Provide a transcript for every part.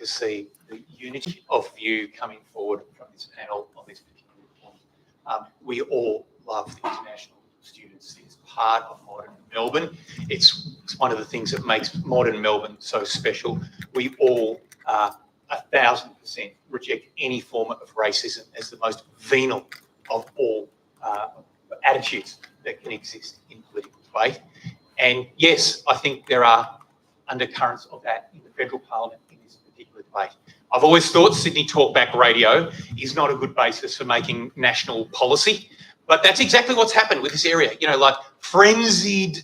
to see the unity of view coming forward from this panel on this particular point. We all love the international students. It's part of modern Melbourne. It's one of the things that makes modern Melbourne so special. We all 1,000% reject any form of racism as the most venal of all attitudes that can exist in political debate. And yes, I think there are undercurrents of that in the federal parliament in this particular debate. I've always thought Sydney Talkback Radio is not a good basis for making national policy, but that's exactly what's happened with this area. You know, like frenzied,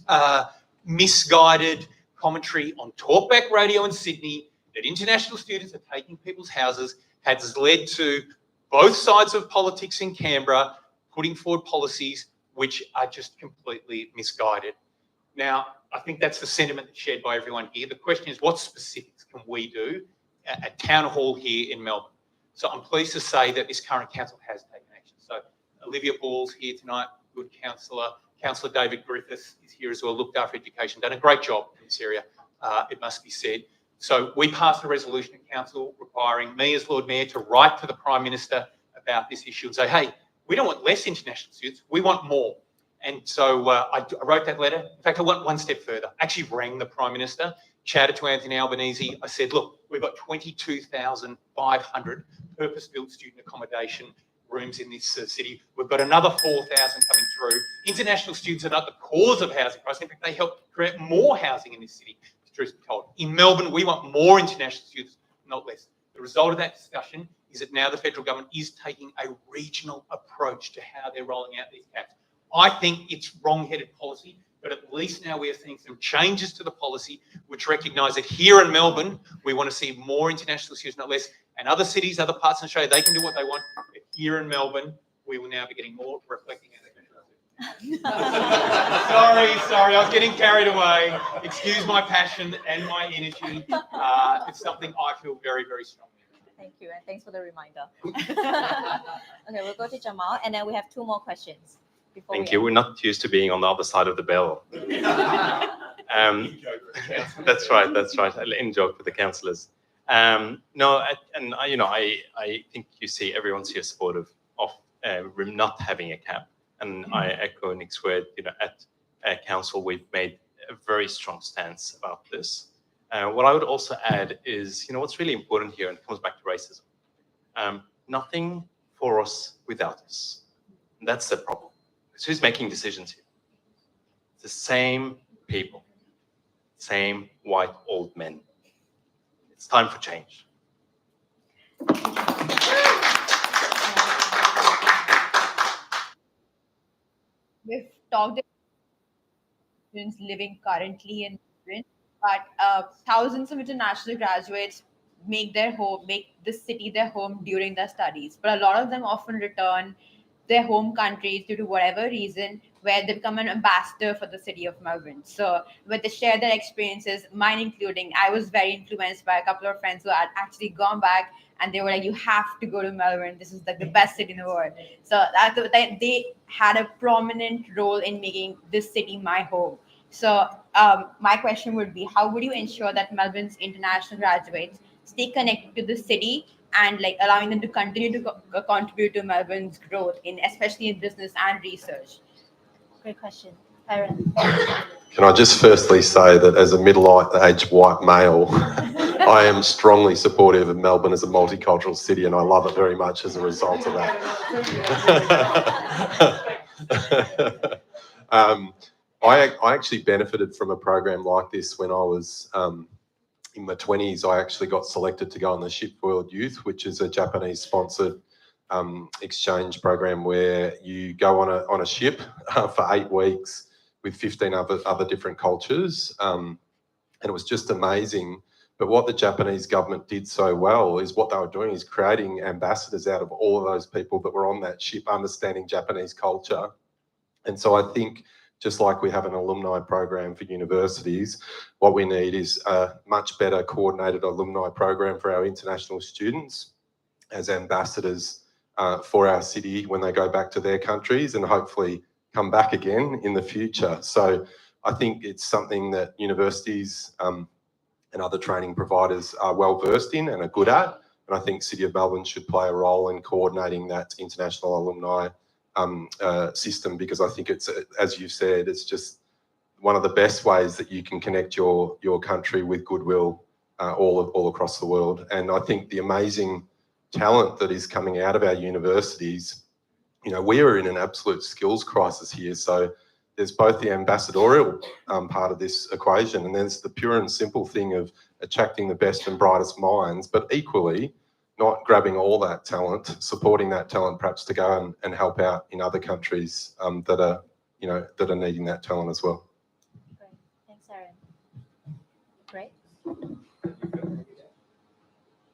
misguided commentary on Talkback Radio in Sydney that international students are taking people's houses has led to both sides of politics in Canberra putting forward policies which are just completely misguided. Now, I think that's the sentiment that's shared by everyone here. The question is, what specifics can we do at Town Hall here in Melbourne? So I'm pleased to say that this current council has taken action. So Olivia Ball's here tonight, good councillor. Councillor David Griffiths is here as well, looked after education, done a great job in this area, it must be said. So we passed a resolution in council requiring me as Lord Mayor to write to the Prime Minister about this issue and say, hey, we don't want less international students, we want more. And so I wrote that letter. In fact, I went one step further. I actually rang the Prime Minister, chatted to Anthony Albanese. I said, look, we've got 22,500 purpose-built student accommodation rooms in this city. We've got another 4,000 coming through. International students are not the cause of housing crisis. In fact, they help create more housing in this city, the truth be told. In Melbourne, we want more international students, not less. The result of that discussion is that now the federal government is taking a regional approach to how they're rolling out these caps. I think it's wrong-headed policy, but at least now we are seeing some changes to the policy which recognise that here in Melbourne, we want to see more international students, not less. And other cities, other parts of Australia, they can do what they want. But here in Melbourne, we will now be getting more reflecting as Sorry, I was getting carried away. Excuse my passion and my energy. It's something I feel very, very strongly about. Thank you, and thanks for the reminder. Okay, we'll go to Jamal, and then we have two more questions. Thank you. We're not used to being on the other side of the bell. That's right. In joke with the councillors. I think you see everyone's here supportive of not having a cap, and I echo Nick's word. At council we've made a very strong stance about this. What I would also add is, what's really important here, and it comes back to racism. Nothing for us without us. And that's the problem. So who's making decisions here? It's the same people, same white old men. It's time for change. We've talked about students living currently in Melbourne, but thousands of international graduates make this city their home during their studies. But a lot of them often return their home countries due to whatever reason, where they become an ambassador for the city of Melbourne. So when they share their experiences, mine including, I was very influenced by a couple of friends who had actually gone back and they were like, you have to go to Melbourne. This is like the best city in the world. So they had a prominent role in making this city my home. So my question would be, how would you ensure that Melbourne's international graduates stay connected to the city and allowing them to continue to contribute to Melbourne's growth, especially in business and research? Great question. Aaron. Can I just firstly say that as a middle-aged white male, I am strongly supportive of Melbourne as a multicultural city, and I love it very much as a result of that. I actually benefited from a program like this when I was in my 20s. I actually got selected to go on the Ship World Youth, which is a Japanese-sponsored exchange program where you go on a ship for 8 weeks with 15 other different cultures, and it was just amazing. But what the Japanese government did so well is what they were doing is creating ambassadors out of all of those people that were on that ship, understanding Japanese culture. And so I think, just like we have an alumni program for universities, what we need is a much better coordinated alumni program for our international students as ambassadors for our city when they go back to their countries and hopefully come back again in the future. So I think it's something that universities and other training providers are well versed in and are good at. And I think City of Melbourne should play a role in coordinating that international alumni system, because I think it's, as you said, it's just one of the best ways that you can connect your country with goodwill all across the world. And I think the amazing talent that is coming out of our universities, you know, we are in an absolute skills crisis here. So there's both the ambassadorial part of this equation, and there's the pure and simple thing of attracting the best and brightest minds, but equally not grabbing all that talent, supporting that talent perhaps to go and help out in other countries that are, you know, that are needing that talent as well. Great. Thanks, Aaron. Great.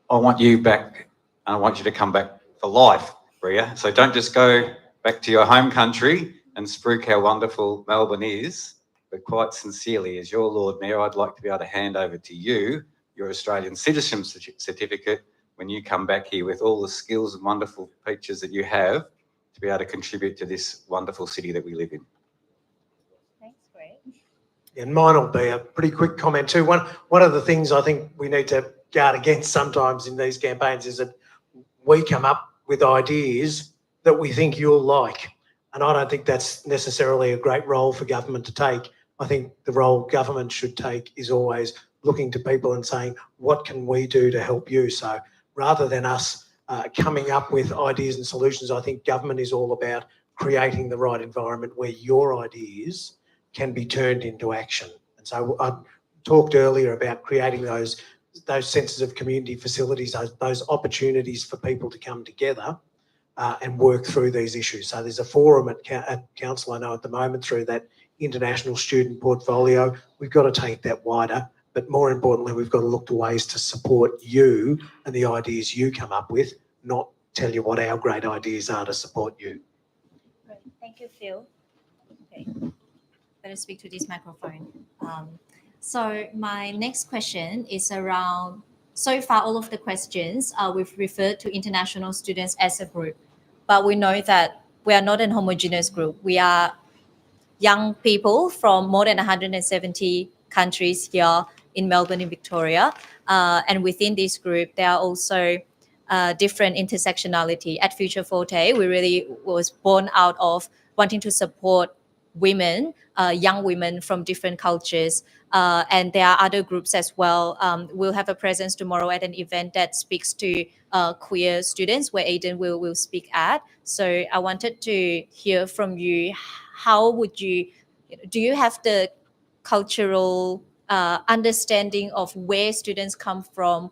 I want you back. I want you to come back for life, Bria. So don't just go back to your home country and spruik how wonderful Melbourne is, but quite sincerely, as your Lord Mayor, I'd like to be able to hand over to you your Australian citizenship certificate when you come back here with all the skills and wonderful features that you have to be able to contribute to this wonderful city that we live in. Thanks, great. And mine will be a pretty quick comment too. One of the things I think we need to guard against sometimes in these campaigns is that we come up with ideas that we think you'll like. And I don't think that's necessarily a great role for government to take. I think the role government should take is always looking to people and saying, what can we do to help you? So rather than us coming up with ideas and solutions, I think government is all about creating the right environment where your ideas can be turned into action. And so I talked earlier about creating those senses of community facilities, those opportunities for people to come together and work through these issues. So there's a forum at Council, I know at the moment, through that international student portfolio. We've got to take that wider, but more importantly, we've got to look to ways to support you and the ideas you come up with, not tell you what our great ideas are to support you. Great. Thank you, Phil. Okay. Better speak to this microphone. So my next question is around, so far all of the questions we've referred to international students as a group, but we know that we are not a homogeneous group. We are young people from more than 170 countries here in Melbourne and Victoria. And within this group, there are also different intersectionality. At Future Forte, we really was born out of wanting to support women, young women from different cultures. And there are other groups as well. We'll have a presence tomorrow at an event that speaks to queer students, where Aidan will speak at. So I wanted to hear from you, how would you, do you have the cultural understanding of where students come from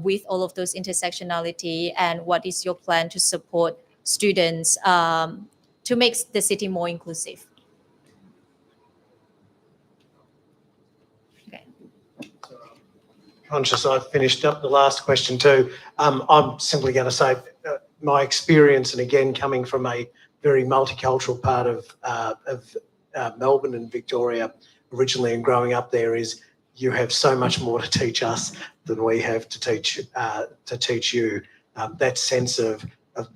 with all of those intersectionality, and what is your plan to support students to make the city more inclusive? Conscious I've finished up the last question too. I'm simply going to say my experience, and again coming from a very multicultural part of Melbourne and Victoria originally, and growing up there, is you have so much more to teach us than we have to teach you. That sense of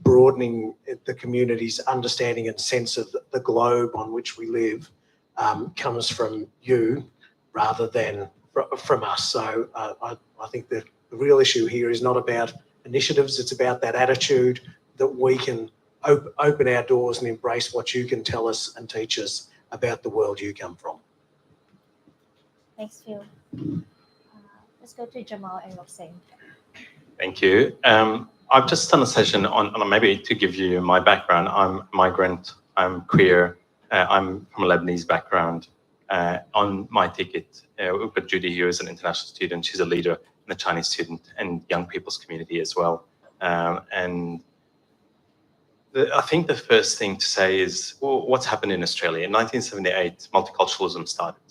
broadening the community's understanding and sense of the globe on which we live comes from you rather than from us. So I think the real issue here is not about initiatives, it's about that attitude that we can open our doors and embrace what you can tell us and teach us about the world you come from. Thanks, Phil. Let's go to Jamal and Roxanne. Thank you. I've just done a session on maybe to give you my background. I'm migrant, I'm queer, I'm from a Lebanese background. On my ticket, we've got Judy here as an international student. She's a leader in the Chinese student and young people's community as well. I think the first thing to say is, well, what's happened in Australia? In 1978, multiculturalism started.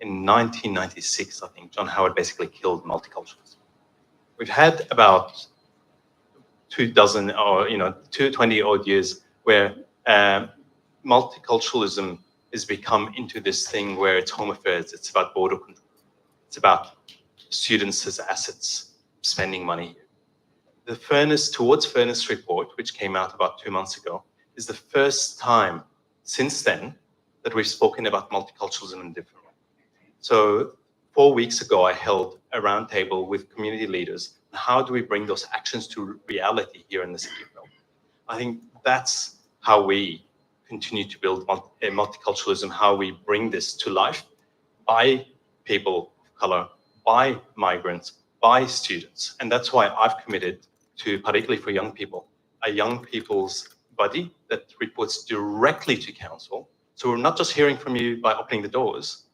In 1996, I think, John Howard basically killed multiculturalism. We've had about 20 odd years where multiculturalism has become into this thing where it's home affairs, it's about border control, it's about students as assets, spending money. The Towards Fairness report, which came out about 2 months ago, is the first time since then that we've spoken about multiculturalism in a different way. So 4 weeks ago, I held a roundtable with community leaders. How do we bring those actions to reality here in the city of Melbourne? I think that's how we continue to build multiculturalism, how we bring this to life by people of colour, by migrants, by students. And that's why I've committed to, particularly for young people, a young people's body that reports directly to council. So we're not just hearing from you by opening the doors,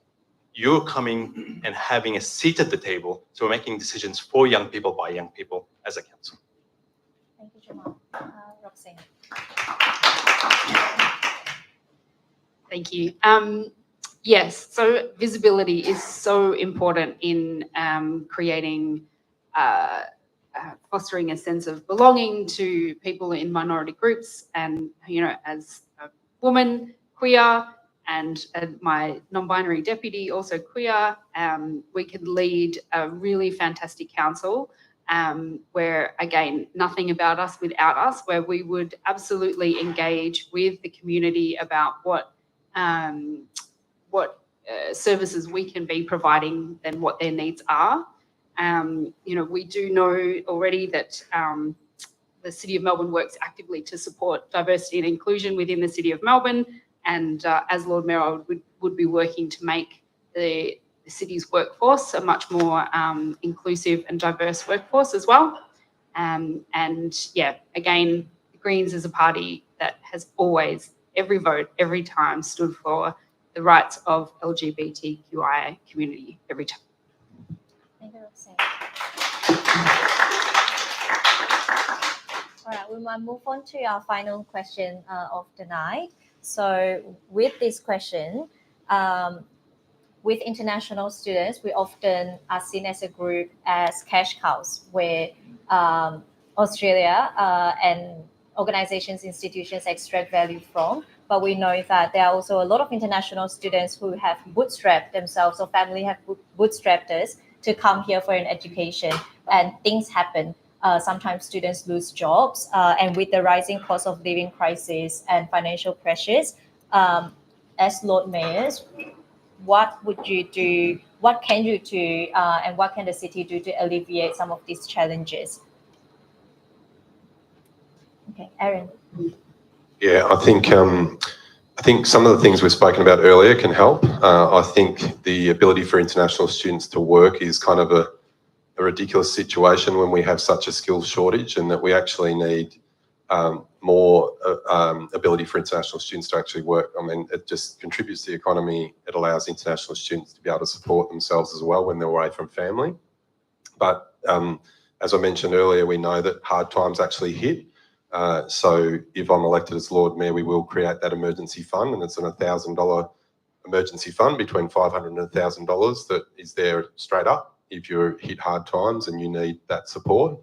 you're coming and having a seat at the table. So we're making decisions for young people by young people as a council. Thank you, Jamal. Roxanne. Thank you. Yes, so visibility is so important in creating, fostering a sense of belonging to people in minority groups. And, you know, as a woman, queer, and my non-binary deputy, also queer, we could lead a really fantastic council where, again, nothing about us without us, where we would absolutely engage with the community about what services we can be providing and what their needs are. You know, we do know already that the City of Melbourne works actively to support diversity and inclusion within the City of Melbourne. And as Lord Mayor, I would be working to make the city's workforce a much more inclusive and diverse workforce as well. And yeah, again, the Greens is a party that has always, every vote, every time, stood for the rights of LGBTQIA community every time. Thank you, Roxanne. All right, we might move on to our final question of the night. So with this question, with international students, we often are seen as a group as cash cows, where Australia and organizations, institutions extract value from. But we know that there are also a lot of international students who have bootstrapped themselves, or family have bootstrapped us to come here for an education, and things happen. Sometimes students lose jobs, and with the rising cost of living crisis and financial pressures, as Lord Mayors, what would you do? What can you do, and what can the city do to alleviate some of these challenges? Okay, Aaron. Yeah, I think some of the things we've spoken about earlier can help. I think the ability for international students to work is kind of a ridiculous situation when we have such a skills shortage, and that we actually need more ability for international students to actually work. I mean, it just contributes to the economy. It allows international students to be able to support themselves as well when they're away from family. But as I mentioned earlier, we know that hard times actually hit. So if I'm elected as Lord Mayor, we will create that emergency fund, and it's an $1,000 emergency fund between $500 and $1,000 that is there straight up if you're hit hard times and you need that support.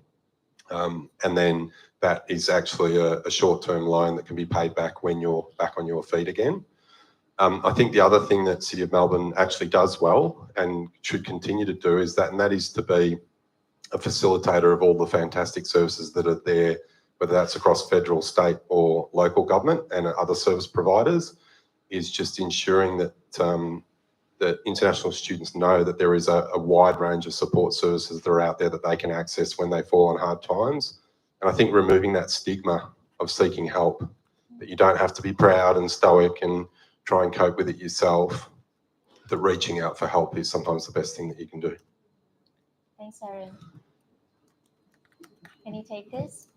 And then that is actually a short-term loan that can be paid back when you're back on your feet again. I think the other thing that City of Melbourne actually does well and should continue to do is that, and that is to be a facilitator of all the fantastic services that are there, whether that's across federal, state or local government and other service providers, is just ensuring that that international students know that there is a wide range of support services that are out there that they can access when they fall on hard times. And I think removing that stigma of seeking help, that you don't have to be proud and stoic and try and cope with it yourself, that reaching out for help is sometimes the best thing that you can do. Thanks, Aaron. Any takers?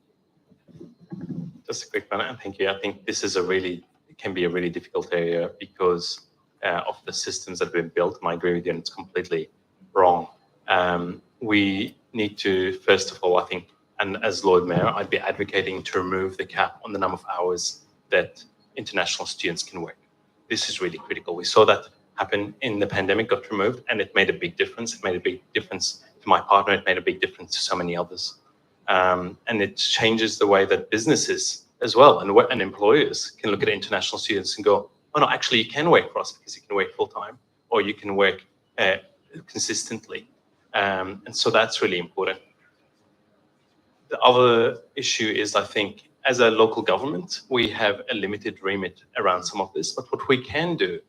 Just a quick one, and thank you. I think this is it can be a really difficult area because of the systems that have been built. I agree with you, and it's completely wrong. We need to, first of all, I think, and as Lord Mayor, I'd be advocating to remove the cap on the number of hours that international students can work. This is really critical. We saw that happen in the pandemic, got removed, and it made a big difference. It made a big difference to my partner. It made a big difference to so many others. And it changes the way that businesses as well and employers can look at international students and go, oh no, actually you can work for us because you can work full time or you can work consistently. And so that's really important. The other issue is, I think, as a local government, we have a limited remit around some of this, but what we can do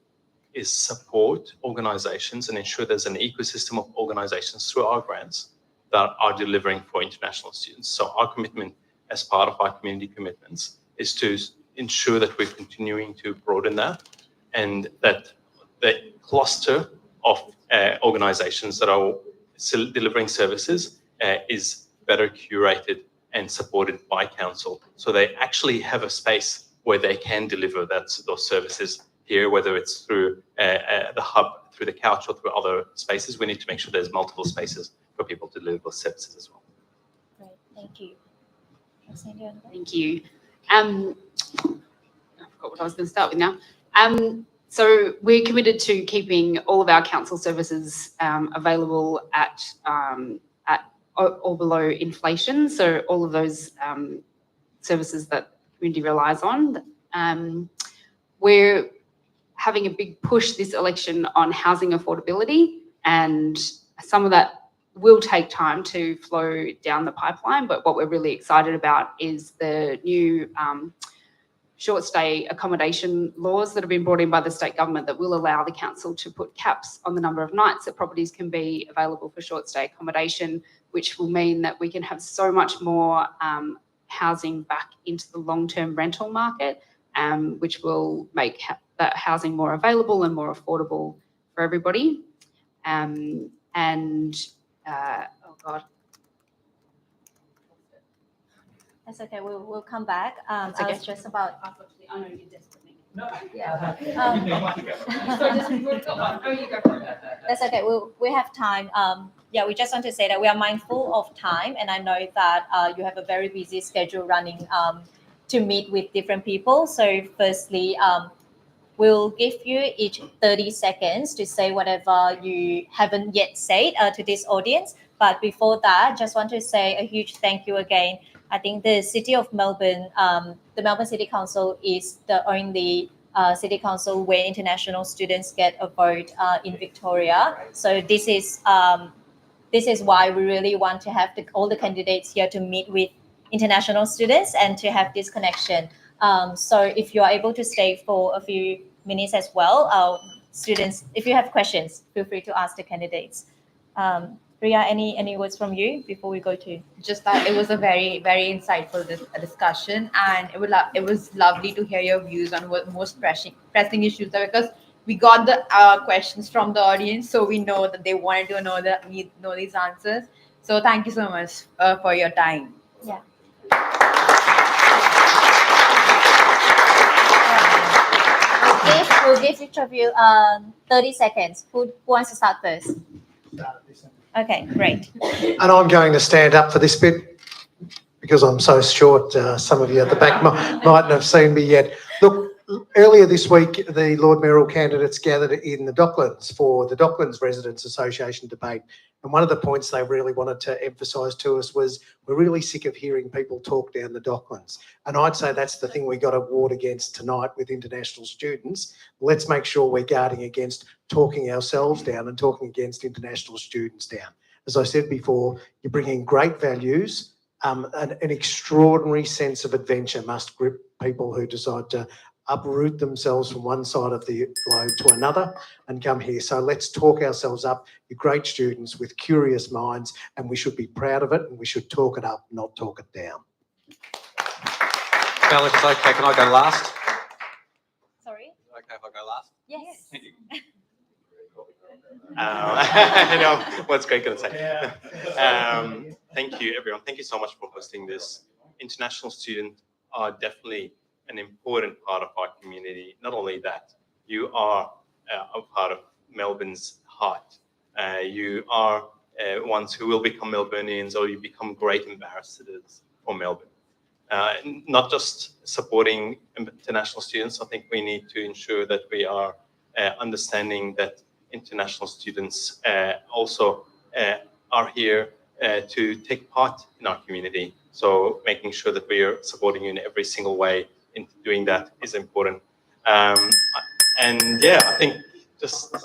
is support organizations and ensure there's an ecosystem of organizations through our grants that are delivering for international students. So our commitment as part of our community commitments is to ensure that we're continuing to broaden that, and that the cluster of organizations that are still delivering services is better curated and supported by council. So they actually have a space where they can deliver those services here, whether it's through the hub, through the couch, or through other spaces. We need to make sure there's multiple spaces for people to deliver those services as well. Great, thank you. Roxanne, do you want to go? Thank you. I forgot what I was going to start with now. So we're committed to keeping all of our council services available at or below inflation. So all of those services that the community relies on. We're having a big push this election on housing affordability, and some of that will take time to flow down the pipeline. But what we're really excited about is the new short stay accommodation laws that have been brought in by the state government that will allow the council to put caps on the number of nights that properties can be available for short stay accommodation, which will mean that we can have so much more housing back into the long-term rental market, which will make that housing more available and more affordable for everybody. Oh God. That's okay. We'll come back. That's I okay. was just about. Unfortunately, I know you're desperate. Yeah. Oh, you go for it. That's okay. We have time. Yeah, we just want to say that we are mindful of time, and I know that you have a very busy schedule running to meet with different people. So firstly, we'll give you each 30 seconds to say whatever you haven't yet said to this audience. But before that, just want to say a huge thank you again. I think the City of Melbourne, the Melbourne City Council is the only city council where international students get a vote in Victoria. So this is why we really want to have all the candidates here to meet with international students and to have this connection. So if you are able to stay for a few minutes as well, students, if you have questions, feel free to ask the candidates. Priya, any words from you before we go to? Just that it was a very, very insightful discussion, and it was lovely to hear your views on what most pressing issues are, because we got the questions from the audience, so we know that they wanted to know these answers. So thank you so much for your time. Yeah. We'll give each of you 30 seconds. Who wants to start first? Okay, great. And I'm going to stand up for this bit because I'm so short. Some of you at the back mightn't have seen me yet. Look, earlier this week, the Lord Mayoral candidates gathered in the Docklands for the Docklands Residents Association debate. And one of the points they really wanted to emphasise to us was we're really sick of hearing people talk down the Docklands. And I'd say that's the thing we got to ward against tonight with international students. Let's make sure we're guarding against talking ourselves down and talking against international students down. As I said before, you're bringing great values. An extraordinary sense of adventure must grip people who decide to uproot themselves from one side of the globe to another and come here. So let's talk ourselves up. You're great students with curious minds, and we should be proud of it, and we should talk it up, not talk it down. Bella, if it's okay, can I go last? Sorry? Okay if I go last? Yes. I know what's Greg going to say. Thank you, everyone. Thank you so much for hosting this. International students are definitely an important part of our community. Not only that, you are a part of Melbourne's heart. You are ones who will become Melburnians, or you become great ambassadors for Melbourne. Not just supporting international students, I think we need to ensure that we are understanding that international students also are here to take part in our community. So making sure that we are supporting you in every single way in doing that is important. And yeah, I think just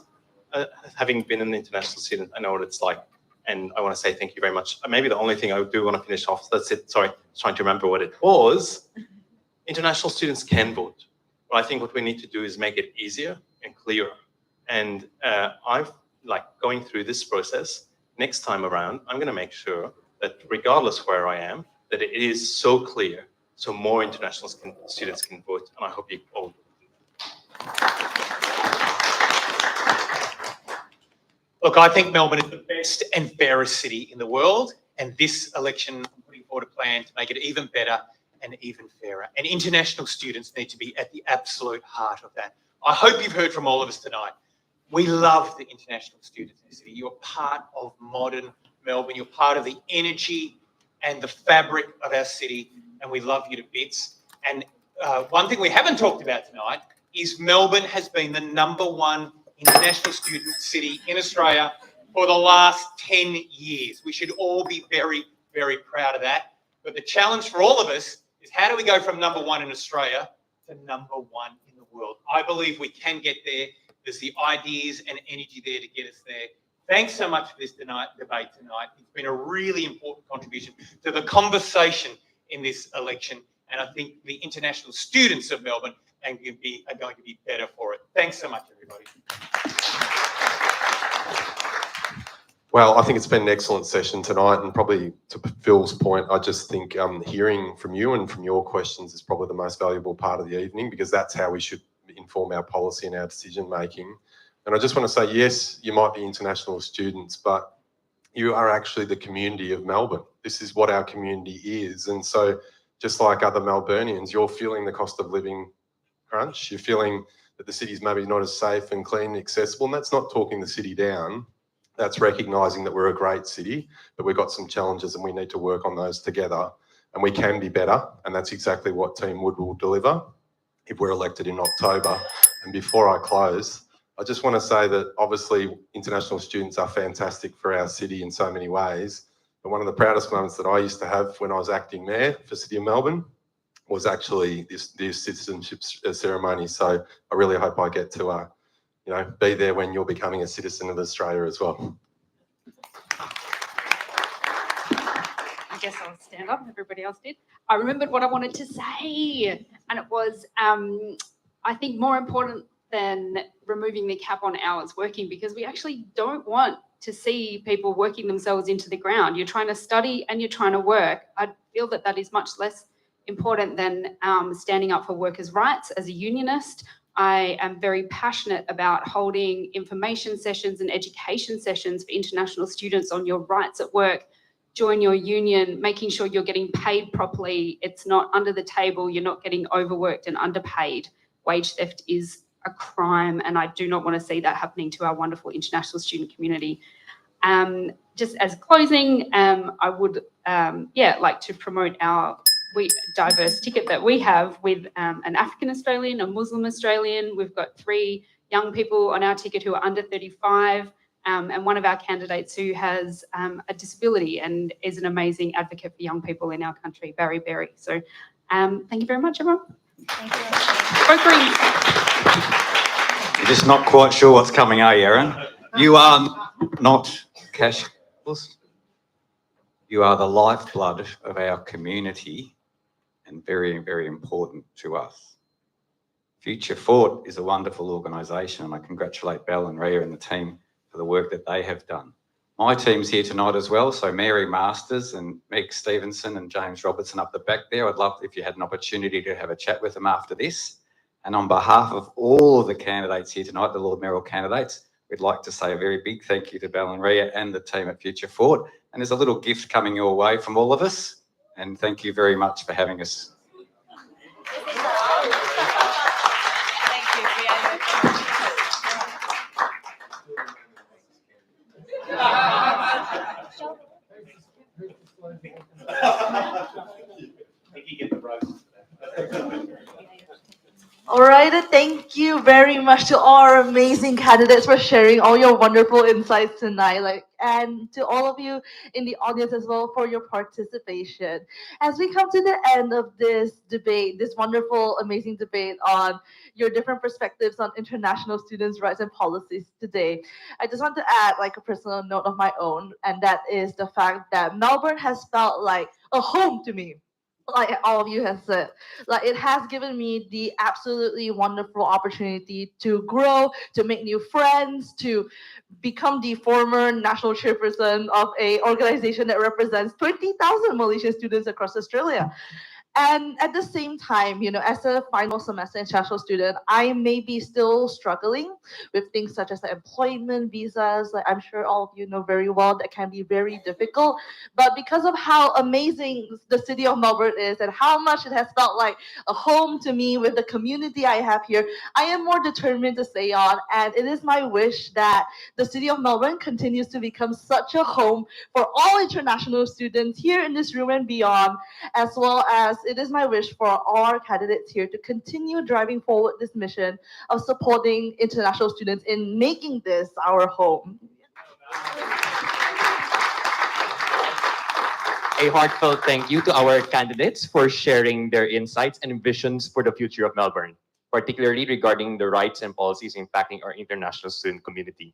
having been an international student, I know what it's like. And I want to say thank you very much. Maybe the only thing I do want to finish off, that's it, sorry, trying to remember what it was. International students can vote. But I think what we need to do is make it easier and clearer. And I've like going through this process. Next time around, I'm going to make sure that regardless where I am, that it is so clear, so more international students can vote. And I hope you all. Look, I think Melbourne is the best and fairest city in the world, and this election, I'm putting forward a plan to make it even better and even fairer. And international students need to be at the absolute heart of that. I hope you've heard from all of us tonight. We love the international students in the city. You're part of modern Melbourne. You're part of the energy and the fabric of our city, and we love you to bits. And one thing we haven't talked about tonight is Melbourne has been the #1 international student city in Australia for the last 10 years. We should all be very, very proud of that. But the challenge for all of us is how do we go from #1 in Australia to #1 in the world? I believe we can get there. There's the ideas and energy there to get us there. Thanks so much for this debate tonight. It's been a really important contribution to the conversation in this election. And I think the international students of Melbourne are going to be better for it. Thanks so much, everybody. Well, I think it's been an excellent session tonight, and probably to Phil's point, I just think hearing from you and from your questions is probably the most valuable part of the evening, because that's how we should inform our policy and our decision making. And I just want to say, yes, you might be international students, but you are actually the community of Melbourne. This is what our community is. And so just like other Melburnians, you're feeling the cost of living crunch. You're feeling that the city's maybe not as safe and clean and accessible. And that's not talking the city down. That's recognising that we're a great city, but we've got some challenges and we need to work on those together. And we can be better. And that's exactly what Team Wood will deliver if we're elected in October. And before I close, I just want to say that obviously international students are fantastic for our city in so many ways. But one of the proudest moments that I used to have when I was acting mayor for City of Melbourne was actually this citizenship ceremony. So I really hope I get to be there when you're becoming a citizen of Australia as well. I guess I'll stand up. Everybody else did. I remembered what I wanted to say, and it was, I think, more important than removing the cap on hours working, because we actually don't want to see people working themselves into the ground. You're trying to study and you're trying to work. I feel that that is much less important than standing up for workers' rights. As a unionist, I am very passionate about holding information sessions and education sessions for international students on your rights at work. Join your union, making sure you're getting paid properly. It's not under the table. You're not getting overworked and underpaid. Wage theft is a crime, and I do not want to see that happening to our wonderful international student community. Just as closing, I would like to promote our diverse ticket that we have with an African Australian, a Muslim Australian. We've got 3 young people on our ticket who are under 35, and one of our candidates who has a disability and is an amazing advocate for young people in our country, Barry Berry. So thank you very much, everyone. Thank you. Go Greens. You're just not quite sure what's coming, are you, Aaron? You are not cashless. You are the lifeblood of our community and very, very important to us. Future Fort is a wonderful organisation, and I congratulate Belle and Ria and the team for the work that they have done. My team's here tonight as well, so Mary Masters and Meg Stevenson and James Robertson up the back there. I'd love if you had an opportunity to have a chat with them after this. And on behalf of all of the candidates here tonight, the Lord Mayoral candidates, we'd like to say a very big thank you to Belle and Ria and the team at Future Fort. And there's a little gift coming your way from all of us. And thank you very much for having us. All right, thank you very much to all our amazing candidates for sharing all your wonderful insights tonight, and to all of you in the audience as well for your participation. As we come to the end of this debate, this wonderful, amazing debate on your different perspectives on international students' rights and policies today, I just want to add a personal note of my own, and that is the fact that Melbourne has felt like a home to me like all of you have said, like it has given me the absolutely wonderful opportunity to grow, to make new friends, to become the former national chairperson of a organization that represents 20,000 Malaysian students across Australia. And at the same time, as a final semester international student, I may be still struggling with things such as the employment visas. Like I'm sure all of you know very well, that can be very difficult. But because of how amazing the city of Melbourne is and how much it has felt like a home to me with the community I have here, I am more determined to stay on. And it is my wish that the city of Melbourne continues to become such a home for all international students here in this room and beyond, as well as it is my wish for all our candidates here to continue driving forward this mission of supporting international students in making this our home. A heartfelt thank you to our candidates for sharing their insights and visions for the future of Melbourne, particularly regarding the rights and policies impacting our international student community.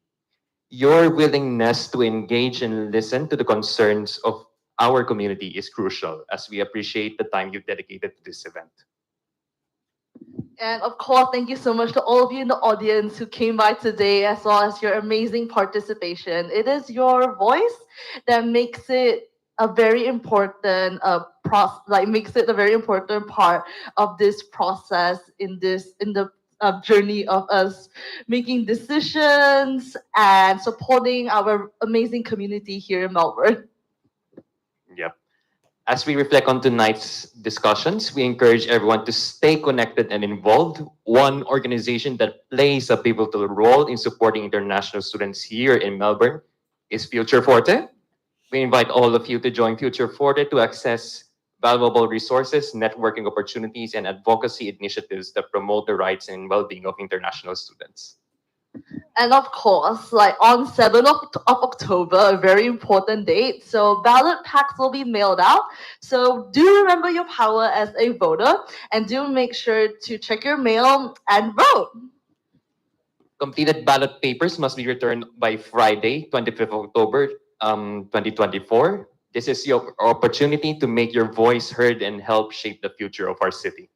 Your willingness to engage and listen to the concerns of our community is crucial, as we appreciate the time you've dedicated to this event. And of course, thank you so much to all of you in the audience who came by today, as well as your amazing participation. It is your voice that makes it a very important makes it a very important part of this process in the journey of us making decisions and supporting our amazing community here in Melbourne. Yep. As we reflect on tonight's discussions, we encourage everyone to stay connected and involved. One organization that plays a pivotal role in supporting international students here in Melbourne is Future Forte. We invite all of you to join Future Forte to access valuable resources, networking opportunities, and advocacy initiatives that promote the rights and well-being of international students. And of course, like on 7th of October, a very important date. So ballot packs will be mailed out. So do remember your power as a voter, and do make sure to check your mail and vote. Completed ballot papers must be returned by Friday, 25th of October, 2024. This is your opportunity to make your voice heard and help shape the future of our city.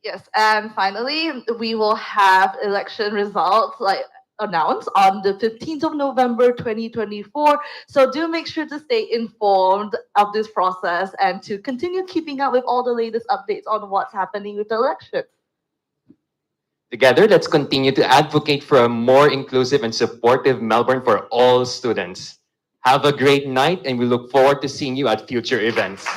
Yes, and finally, we will have election results announced on the 15th of November 2024. So do make sure to stay informed of this process and to continue keeping up with all the latest updates on what's happening with the election. Together, let's continue to advocate for a more inclusive and supportive Melbourne for all students. Have a great night, and we look forward to seeing you at future events.